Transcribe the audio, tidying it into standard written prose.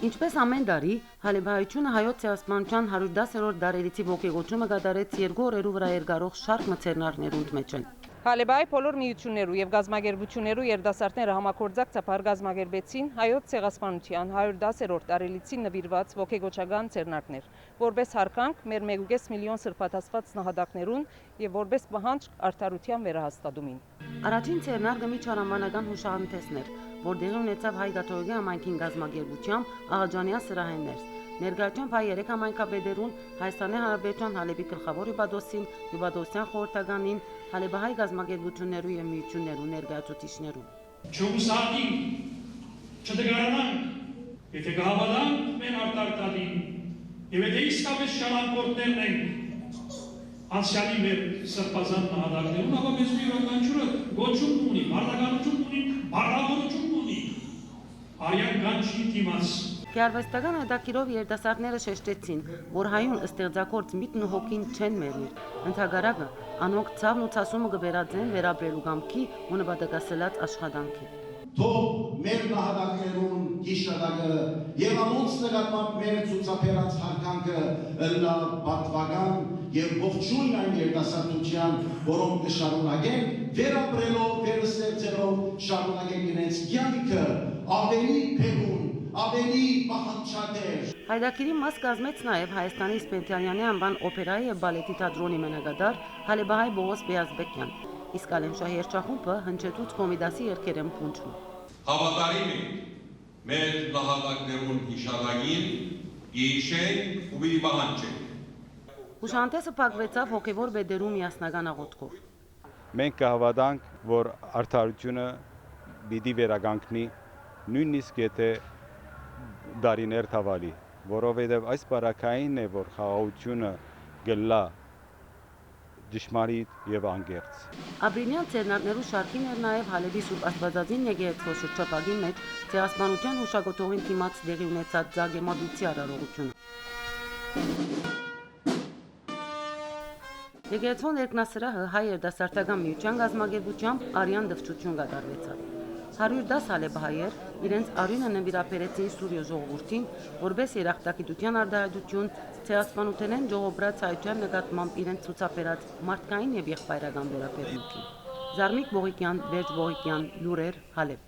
Ինչպես ամեն տարի, Հալեբահայությունը հայոց ցեղասպանության 110-րդ դարելիցի ողջունումը կատարեց 2 օրերու վրա երկարող շարք մցերնարներու մեջ են։ Հալեբահայ բոլոր միություններու եւ գազագերբություններու երդասարտները համագործակցաբար գազագերբեցին հայոց ցեղասպանության 110-րդ տարելիցին նվիրված ողջագոչական ցերնարներ, որպես հարկանք մեր 1.5 միլիոն սրբաթասված նահատակներուն եւ որպես պահանջ արդարության վերահաստատումին։ Առաջին ցերնարգը միջանամանական հուշահամթեսներ, որտեղի ունեցավ հայ կաթողիկե համայնքին գազագերբությամբ աղաջանյա սրահեններ։ Ներկայությամբ հայ 3 համայնքապետերուն Հայաստանի Հանրապետության Հալեբի գլխավոր հյուպատոսին, հյուպատոսյան խորհրդականին, Հալեբահայ գազագերբություններու եւ միություններու ներկայացուցիչներուն։ Չուսատին, չդգարանանք, եթե կհավատանք մեր արտարտադին, եւ եթե իսկապես շալանկորդներն ենք անցյալի մեր սրբազան նահատակներուն, ապա մեզ յուրաքանչյուրը գոչում ունի, մարդականություն ունի, բառավորություն ունի, արյան կանչի դիմաց։ Գերվեստական հետաքրքիրով երիտասարդները շեշտեցին, որ հայուն ստեղծագործ միտքն ու հոգին չեն մերնիր, ընդհակառակը անոնք ցավն ու ցասումը կվերածեն վերապրելու կամքի ու նպատակասլաց աշխատանքի։ Թող մեր նահատակներուն գիշերակը եւ անոնց նկատմամբ մեր ցուցաբերած հարկանքը լա պատվական եւ ողջույն այն երիտասարդության, որոնք կշարունակեն վերապրելով, վերստեղծելով շարունակեն իրենց կյանքը ավելի փերուն, ավելի պահանջատեր։ Հայդակիրի մաս կազմեց նաև Հայաստանի Սպենտյանյանի անվան օպերայի եւ բալետի թատրոնի մենագետար Հալեբահայ Բողոս Բեազբեկյան, իսկ Ալեմշահ երգչախումբը հնչեցուց Կոմիդասի երգերեն փունջում։ Հավատարիմ ենք մեր նահատակներուն հիշատակին, գիշենք ու մի պահանջենք։ Հուշահամթեսը փակվեցավ հոգևոր բեդերու միասնական աղոթքով։ Մենք կհավատանք, որ արդարությունը պիտի վերականգնի, նույնիսկ եթե դարիներ թավալի, որովհետև այս բարակային է, որ խաղաղությունը գլա ճշմարիտ եւ անկեղծ։ Ապրիլյան ցերնարներու շարքին էր նաև Հալեբի Սուրբ Աստվածածին եկեղեցու շրջապատի մեջ ցեղասպանության հուշագոտողին դիմաց դեղի ունեցած ձագեմադուցի արարողությունը։ Եկեղեցու ներկնասրահը հայ երդասարտական միության գազագերբությամբ արյան դվչություն կատարվեցավ։ 110 հալեբահայեր իրենց արյունը նվիրաբերեցին Սուրյո ժողովրդին, որպես երախտագիտության արտահայտություն ցեղասպանութենեն ժողովրդած հայության նկատմամբ իրենց ցուցաբերած մարդկային եւ եղբայրական վերաբերմունքին։ Զարմիկ Բողիկյան, Վերջ Բողիկյան, լուրեր, Հալեբ։